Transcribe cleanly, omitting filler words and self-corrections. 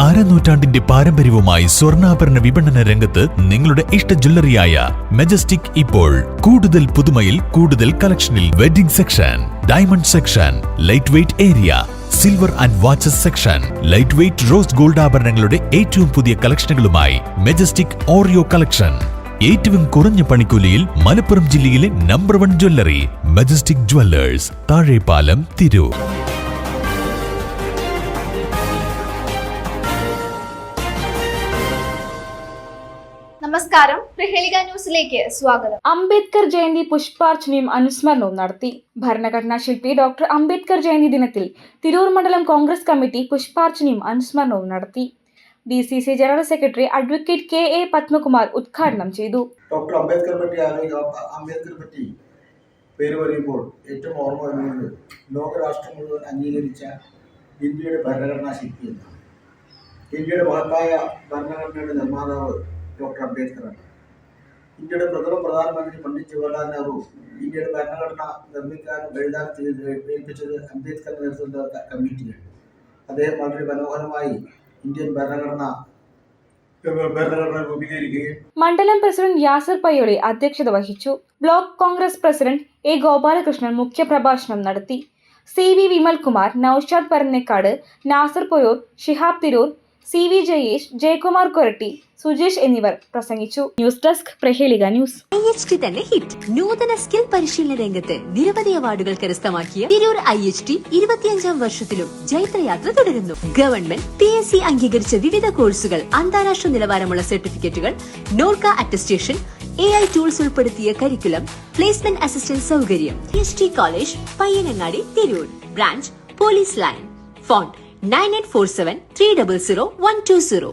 അരനൂറ്റാണ്ടിന്റെ പാരമ്പര്യവുമായി സ്വർണ്ണാഭരണ വിപണന രംഗത്ത് നിങ്ങളുടെ ഇഷ്ട ജ്വല്ലറിയായ മെജസ്റ്റിക് ഇപ്പോൾ കൂടുതൽ പുതുമയിൽ കൂടുതൽ കളക്ഷനിൽ wedding section, diamond section, light weight area, silver and watches section, light weight rose gold ആഭരണങ്ങളുടെ ഏറ്റവും പുതിയ കളക്ഷനുകളുമായി മെജസ്റ്റിക് ഓറിയോ കളക്ഷൻ. ഏറ്റവും കുറഞ്ഞ പണിക്കൂലിയിൽ മലപ്പുറം ജില്ലയിലെ number 1 jewellery majestic Jewellers, Thazhepalam, Tirur. നമസ്കാരം, പ്രഹേളിക ന്യൂസിലേക്ക് സ്വാഗതം. അംബേദ്കർ ജയന്തി പുഷ്പാർച്ചനയും അനുസ്മരണവും നടത്തി. ഭരണഘടനാ ശില്പി ഡോക്ടർ അംബേദ്കർ ജയന്തി ദിനത്തിൽ തിരൂർ മണ്ഡലം കോൺഗ്രസ് കമ്മിറ്റി പുഷ്പാർച്ചനയും അനുസ്മരണവും നടത്തി. DCC general secretary advocate KA Padmakumar ഉദ്ഘാടനം ചെയ്തു. ഡോക്ടർ അംബേദ്കർ പറ്റി പേര് പറയുമ്പോൾ ഏറ്റവും ഓർമ്മ വരുന്നത് ലോകരാഷ്ട്രം മുഴുവൻ അംഗീകരിച്ച ഇന്ത്യയുടെ ഭരണഘടനാ ശില്പി എന്നാണ്. ഇന്ത്യയുടെ മഹത്തായ ഭരണഘടനയുടെ നിർമ്മാതാവ് ഡോക്ടർ അംബേദ്കറാണ്. ഇന്ത്യയുടെ പ്രഥമ പ്രധാനമന്ത്രി പണ്ഡിറ്റ് ജവഹർലാൽ നെഹ്റു ഇന്ത്യയുടെ ഭരണഘടന നിർമ്മിക്കാനും എഴുതാനും ഏൽപ്പിച്ചത് അംബേദ്കർ നേതൃത്വ കമ്മിറ്റിയാണ്. അദ്ദേഹം വളരെ മനോഹരമായി ഇന്ത്യൻ ഭരണഘടന രൂപീകരിക്കുകയും മണ്ഡലം പ്രസിഡന്റ് യാസർ പയ്യോളി അധ്യക്ഷത വഹിച്ചു. Block Congress president A Gopalakrishnan മുഖ്യപ്രഭാഷണം നടത്തി. CV വിമൽകുമാർ, നൌഷാദ് പരന്നേക്കാട്, നാസർ പൊയൂർ, ഷിഹാബ് തിരൂർ, CV ജയേഷ്, ജയകുമാർ കൊരട്ടി, സുജേഷ് എന്നിവർ പ്രസംഗിച്ചു. News desk, Prahelika news. IHT തന്നെ ഹിറ്റ്. നൂതന സ്കിൽ പരിശീലന രംഗത്ത് നിരവധി അവാർഡുകൾ കരസ്ഥമാക്കിയ തിരൂർ IHT 25ാം വർഷത്തിലും ജൈത്രയാത്ര തുടരുന്നു. ഗവൺമെന്റ് PSC അംഗീകരിച്ച വിവിധ കോഴ്സുകൾ, അന്താരാഷ്ട്ര നിലവാരമുള്ള സർട്ടിഫിക്കറ്റുകൾ, നോർക്ക അറ്റസ്റ്റേഷൻ, AI ടൂൾസ് ഉൾപ്പെടുത്തിയ കരിക്കുലം, പ്ലേസ്മെന്റ് അസിസ്റ്റന്റ് സൗകര്യം. IHT college, Payyanangadi, Tirur. Branch police line. Phone 9847 300 120.